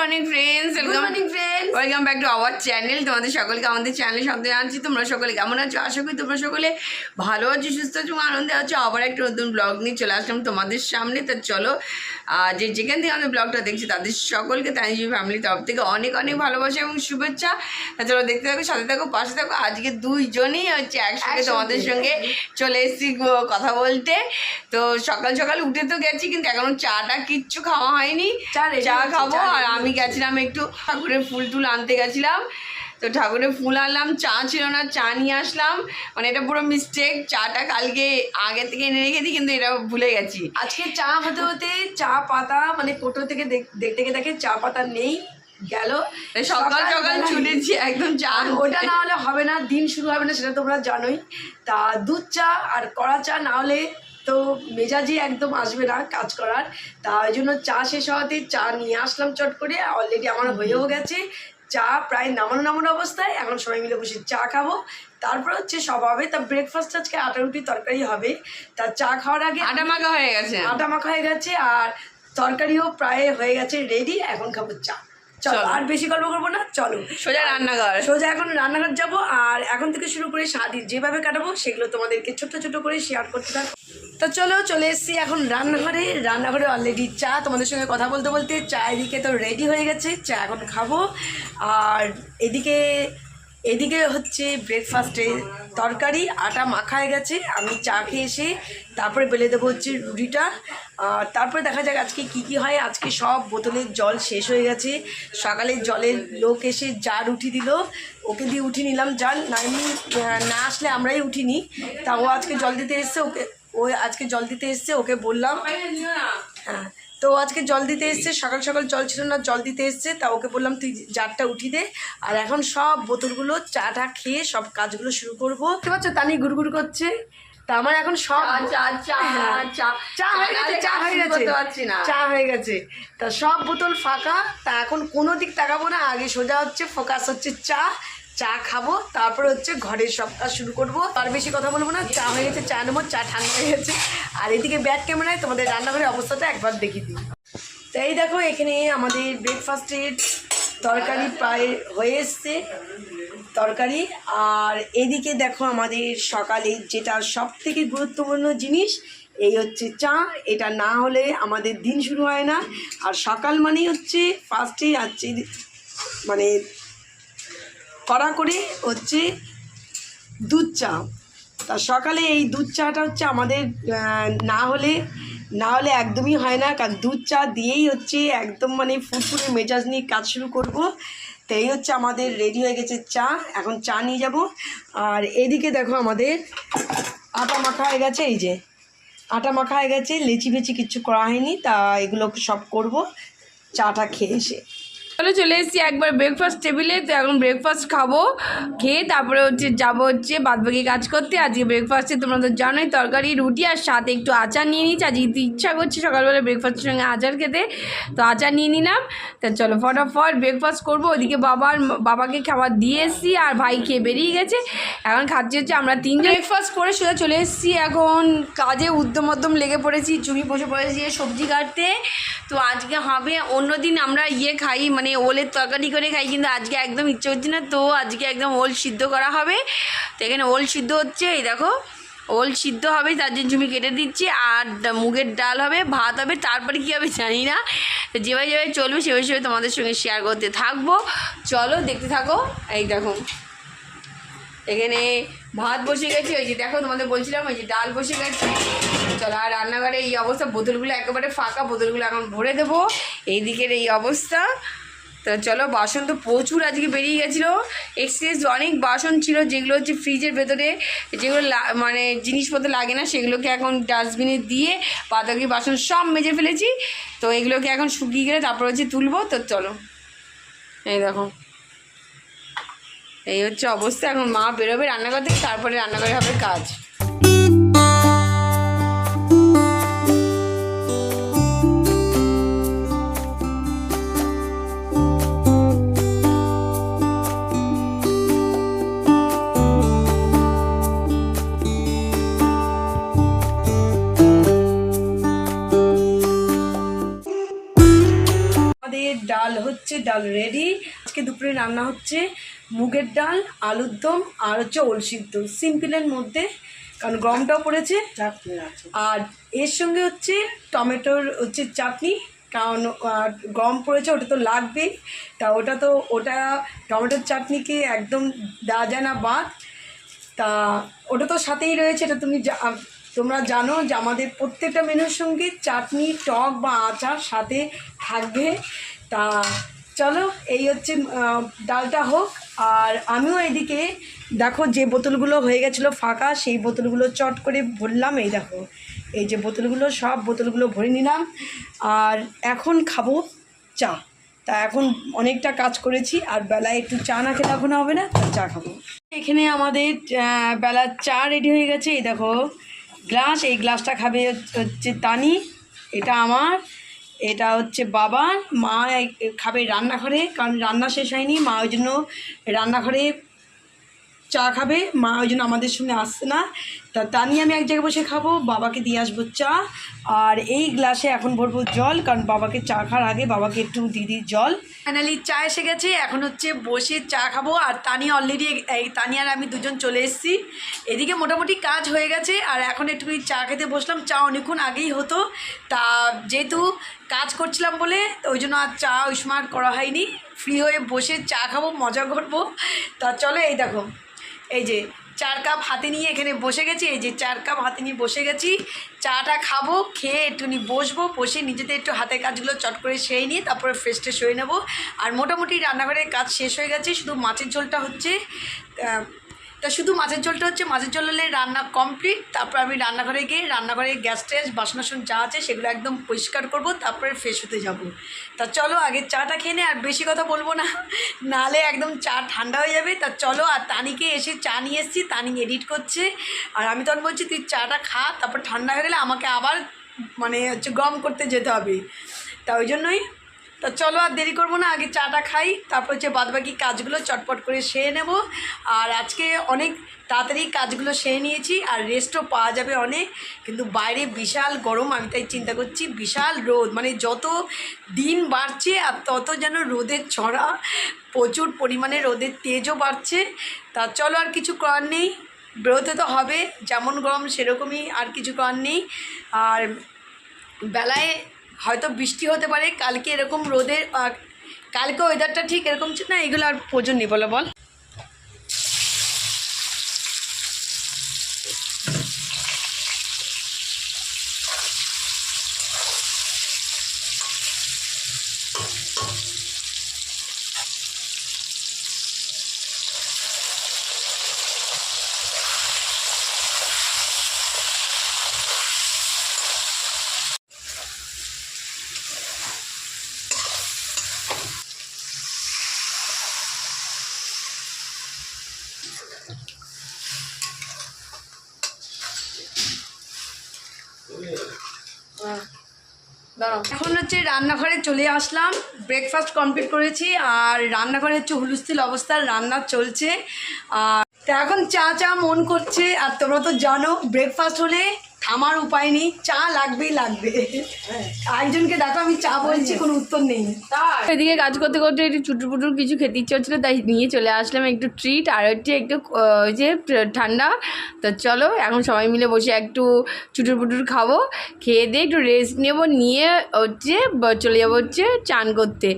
Morning friends, welcome back to our channel. তোমাদের সকলকে আমাদের চ্যানেলে শব্দ জানাচ্ছি। তোমরা সকলে কেমন আছো? আশা করি তোমরা সকলে ভালো আছো, সুস্থ আছো, আনন্দে আছো। আবার একটা নতুন ব্লগ নিয়ে চলে আসলাম তোমাদের সামনে। তো চলো, যেখান থেকে আমাদের ব্লগটা দেখছি তাদের সকলকে তানিজি ফ্যামিলি তরফ থেকে অনেক অনেক ভালোবাসা এবং শুভেচ্ছা। চলো দেখতে থাকো, সাথে থাকো, পাশে থাকো। আজকে দুইজনই হচ্ছে একসাথে তোমাদের সঙ্গে চলে এসেছি কথা বলতে। তো সকাল সকাল উঠে তো গেছি, কিন্তু এখনো চাটা কিচ্ছু খাওয়া হয়নি। চা খাবো। আর আমি গেছিলাম একটু ঠাকুরের ফুল টুল আনতে গেছিলাম। তো ঠাকুরের ফুল আনলাম, চা ছিল না, চা নিয়ে আসলাম। মানে এটা পুরো মিস্টেক, চাটা কালকে আগে থেকে এনে রেখে দিই, কিন্তু এটা ভুলে গেছি। আজকে চা হতে হতে চা পাতা মানে কোটো থেকে দেখতে দেখে চা পাতা নেই, গেল সকাল সকাল ছুটেছি একদম চা। ওটা না হলে হবে না, দিন শুরু হবে না, সেটা তোমরা জানোই। তা দুধ চা আর কড়া চা না হলে তো মেজাজি একদম আসবে না কাজ করার। তাই জন্য চা শেষ হওয়াতে চা নিয়ে আসলাম চট করে। অলরেডি আমার হয়েও গেছে চা, প্রায় নামানো অবস্থায়। এখন সবাই মিলে বসে চা খাবো, তারপর হচ্ছে সব হবে। তা ব্রেকফাস্ট আজকে আটা রুটি তরকারি হবে। তা চা খাওয়ার আগে আটা মাখা হয়ে গেছে, আর তরকারিও প্রায় হয়ে গেছে রেডি। এখন খাবো চা। চলো, আর বেশি গল্প করবো না, চলো সোজা এখন রান্নাঘর যাবো। আর এখন থেকে শুরু করে সারাদিন যেভাবে কাটাবো সেগুলো তোমাদেরকে ছোট ছোট করে শেয়ার করতে থাকবো। তো চলে এসেছি এখন রান্নাঘরে অলরেডি চা। তোমাদের সঙ্গে কথা বলতে বলতে চা এদিকে তো রেডি হয়ে গেছে, চা এখন খাবো। আর এদিকে হচ্ছে ব্রেকফাস্টে তরকারি, আটা মাখা হয়ে গেছে। আমি চা খেয়ে এসে তারপরে বেলে দেবো হচ্ছে রুটিটা। আর তারপরে দেখা যাক আজকে কি হয়। আজকে সব বোতলের জল শেষ হয়ে গেছে। সকালে জলের লোক এসে জার উঠি দিল, ওকে দিয়ে উঠি নিলাম জাল। না আসলে আমরাই উঠিনি। তা ও আজকে জল দিতে এসছে, ওকে বললাম। হ্যাঁ, তো আজকে জল দিতে এসছে, সকাল সকাল জল ছিল না, জল দিতে এসছে। তা ওকে বললাম তুই জারটা উঠি দে। আর এখন সব বোতলগুলো চাটা খেয়ে সব কাজগুলো শুরু করবো। বুঝতে পারছো, তানি গুড়গুড় করছে। তা আমার এখন সব চা হয়ে গেছে। তা সব বোতল ফাঁকা। তা এখন কোনো দিক তাকাবো না, আগে সোজা হচ্ছে ফোকাস হচ্ছে চা খাবো, তারপরে হচ্ছে ঘরের সব কাজ শুরু করবো। আর বেশি কথা বলবো না, চা হয়ে গেছে, চা নেবো, চা ঠান্ডা হয়ে গেছে। আর এদিকে ব্যাক ক্যামেরায় তোমাদের রান্নাঘরের অবস্থাটা একবার দেখিয়ে দিই। তো এই দেখো, এখানে আমাদের ব্রেকফাস্টের তরকারি প্রায় হয়ে এসছে তরকারি। আর এদিকে দেখো আমাদের সকালে যেটা সব থেকে গুরুত্বপূর্ণ জিনিস, এই হচ্ছে চা। এটা না হলে আমাদের দিন শুরু হয় না। আর সকাল মানেই হচ্ছে ফার্স্টেই আছে মানে কড়া করে হচ্ছে দুধ চা। তা সকালে এই দুধ চাটা হচ্ছে আমাদের না হলে একদমই হয় না। কারণ দুধ চা দিয়েই হচ্ছে একদম মানে ফুরফুরে মেজাজ নিয়ে কাজ শুরু করব। তো এই হচ্ছে আমাদের রেডি হয়ে গেছে চা, এখন চা নিয়ে যাব। আর এদিকে দেখো আমাদের আটা মাখা হয়ে গেছে, এই যে আটা মাখা হয়ে গেছে, লেচি ফেচি কিচ্ছু করা হয়নি। তা এগুলো সব করব চাটা খেয়ে এসে। চলে এসেছি একবার ব্রেকফাস্ট টেবিলে। তো এখন ব্রেকফাস্ট খাবো, খেয়ে তারপরে হচ্ছে যাবো হচ্ছে বাদবাকি কাজ করতে। আজকে ব্রেকফাস্টে তোমরা তো জানোই তরকারি রুটি আর সাথে একটু আচার নিয়ে নিয়েছি। আজকে ইচ্ছা করছে সকালবেলা ব্রেকফাস্টের সঙ্গে আচার খেতে, তো আচার নিয়ে নিলাম। তা চলো ফটাফট ব্রেকফাস্ট করবো। ওইদিকে বাবাকে খাবার দিয়ে এসেছি, আর ভাই খেয়ে বেরিয়ে গেছে। এখন খাচ্ছি হচ্ছে আমরা তিনজন। ব্রেকফাস্ট করে সোজা চলে এসেছি এখন কাজে উদ্যম লেগে পড়েছি। চুমি বসে পড়েছি সবজি কাটতে। তো আজকে হবে, অন্যদিন আমরা খাই মানে ওলের তরকারি করে খাই, কিন্তু আজকে একদম ইচ্ছে হচ্ছে না। তো আজকে একদম ওল সিদ্ধ করা হবে। তো এখানে ওল সিদ্ধ হচ্ছে, এই দেখো ওল সিদ্ধ হবে, তার জন্য ঝুমি কেটে দিচ্ছি। আর মুগের ডাল হবে, ভাত হবে, তারপরে কী হবে জানি না। তো যেভাবে চলবে সেভাবে তোমাদের সঙ্গে শেয়ার করতে থাকবো। চলো দেখতে থাকো। এই দেখো এখানে ভাত বসে গেছে, ওই যে দেখো তোমাদের বলছিলাম ওই যে ডাল বসে গেছে। চলো, আর রান্নাঘরে এই অবস্থা, বোতলগুলো একেবারে ফাঁকা, বোতলগুলো এখন ভরে দেবো। এই দিকের এই অবস্থা। তো চলো, বাসন তো প্রচুর আজকে বেরিয়ে গেছিলো। এক্সেস অনেক বাসন ছিল, যেগুলো হচ্ছে ফ্রিজের ভেতরে, যেগুলো মানে জিনিসপত্র লাগে না, সেগুলোকে এখন ডাস্টবিনে দিয়ে বাদবাকি বাসন সব মেজে ফেলেছি। তো এগুলোকে এখন শুকিয়ে গেলে তারপর হচ্ছে তুলবো। তো চলো, এই দেখো এই হচ্ছে অবস্থা। এখন মা বেরোবে রান্নাঘর থেকে, তারপরে রান্নাঘরে হবে কাজ। ডাল হচ্ছে, ডাল রেডি। আজকে দুপুরে রান্না হচ্ছে মুগের ডাল, আলুর দম আর হচ্ছে ওল সিদ্ধ, সিম্পলের মধ্যে, কারণ গরমটাও পড়েছে। আর এর সঙ্গে হচ্ছে টমেটোর হচ্ছে চাটনি, কারণ গরম পড়েছে, ওটা তো লাগবেই। তা ওটা টমেটোর চাটনিকে একদম দেওয়া যায় না বাদ। তা ওটা তো সাথেই রয়েছে, এটা তোমরা জানো যে আমাদের প্রত্যেকটা মেনুর সঙ্গে চাটনি, টক বা আচার সাথে থাকবে। তা চলো, এই হচ্ছে ডালটা হোক। আর আমিও এদিকে দেখো যে বোতলগুলো হয়ে গেছিলো ফাঁকা, সেই বোতলগুলো চট করে ভরলাম। এই দেখো, এই যে বোতলগুলো, সব বোতলগুলো ভরে নিলাম। আর এখন খাবো চা। তা এখন অনেকটা কাজ করেছি, আর বেলায় একটু চা না খেলে এখন হবে না, চা খাবো। এখানে আমাদের বেলার চা রেডি হয়ে গেছে। এই দেখো গ্লাস, এই গ্লাসটা খাবে হচ্ছে তানি, এটা আমার, এটা হচ্ছে বাবার। মা খাবে রান্নাঘরে, কারণ রান্না শেষ হয়নি, মা ওই জন্য রান্নাঘরে চা খাবে। মা ওই জন্য আমাদের সঙ্গে আসছে না। তা নিয়ে আমি এক জায়গায় বসে খাবো, বাবাকে দিয়ে আসবো চা। আর এই গ্লাসে এখন ভরবো জল, কারণ বাবাকে চা খাওয়ার আগে বাবাকে একটু দিদি জল। ফাইনালি চা এসে গেছে, এখন হচ্ছে বসে চা খাবো। আর তানি অলরেডি, তানি আর আমি দুজন চলে এসেছি। এদিকে মোটামুটি কাজ হয়ে গেছে, আর এখন একটুখানি চা খেতে বসলাম। চা অনেকক্ষণ আগেই হতো, তা যেহেতু কাজ করছিলাম বলে ওই জন্য আর চা ওই সময় করা হয়নি। ফ্রি হয়ে বসে চা খাবো, মজা করবো। তা চলো, এই দেখো, এই যে 4 কাপ হাতে নিয়ে এখানে বসে গেছি। এই যে 4 কাপ হাতে নিয়ে বসে গেছি, চাটা খাবো, খেয়ে একটুখানি বসবো, বসে নিজেদের একটু হাতের কাজগুলো চট করে সেরে নিয়ে তারপরে ফ্রেশ হয়ে নেবো। আর মোটামুটি রান্নাঘরের কাজ শেষ হয়ে গেছে, শুধু মাছের ঝোলটা হচ্ছে। মাছের ঝোল হলে রান্না কমপ্লিট। তারপর আমি রান্নাঘরে গিয়ে রান্নাঘরে গ্যাস ট্যাস বাসন যা আছে সেগুলো একদম পরিষ্কার করব, তারপরে ফ্রেশ হতে যাব। তা চলো আগে চাটা খেয়ে নে, আর বেশি কথা বলবো না, নাহলে একদম চা ঠান্ডা হয়ে যাবে। তা চলো, আর তানিকে এসে চা নিয়ে এসেছি, তানি এডিট করছে। আর আমি তখন বলছি তুই চাটা খা, তারপর ঠান্ডা হয়ে গেলে আমাকে আবার গরম করতে যেতে হবে। তা ওই জন্যই, তা চলো আর দেরি করবো না, আগে চাটা খাই, তারপর বাদবাকি কাজগুলো চটপট করে সেরে নেব। আর আজকে অনেক তাড়াতাড়ি কাজগুলো সেরে নিয়েছি, আর রেস্টও পাওয়া যাবে অনেক। কিন্তু বাইরে বিশাল গরম, আমি তাই চিন্তা করছি, বিশাল রোদ, যত দিন বাড়ছে আর তত যেন রোদের ছড়া, প্রচুর পরিমাণে রোদের তেজও বাড়ছে। তা চলো, আর কিছু করার নেই, বেরোতে তো হবে, যেমন গরম সেরকমই, আর কিছু করার নেই। আর বেলায় হয়তো বৃষ্টি হতে পারে কালকে, এরকম রোদের, কালকে ওয়েদারটা ঠিক এরকম ছিল না, এগুলো আর প্রয়োজন নেই, বলো বল। এখন রান্নাঘরে চলে আসলাম, ব্রেকফাস্ট কমপ্লিট করেছি, আর রান্নাঘরে হুলস্থুল অবস্থা, রান্না চলছে। আর এখন চা মন করছে। আর তোমরা তো জানো ব্রেকফাস্ট হলে থামার উপায় নেই, চা লাগবেই লাগবে। একজনকে দেখো আমি চা বলছি, কোনো উত্তর নেই। এদিকে কাজ করতে করতে একটু চুটুর কিছু খেতে ইচ্ছে হচ্ছিলো, তাই নিয়ে চলে আসলাম একটু ট্রিট, আর একটু ওই যে ঠান্ডা। তো চলো এখন সবাই মিলে বসে একটু চুটুর খাবো, খেয়ে দিয়ে একটু রেস্ট নেবো, নিয়ে চলে যাবো চান করতে।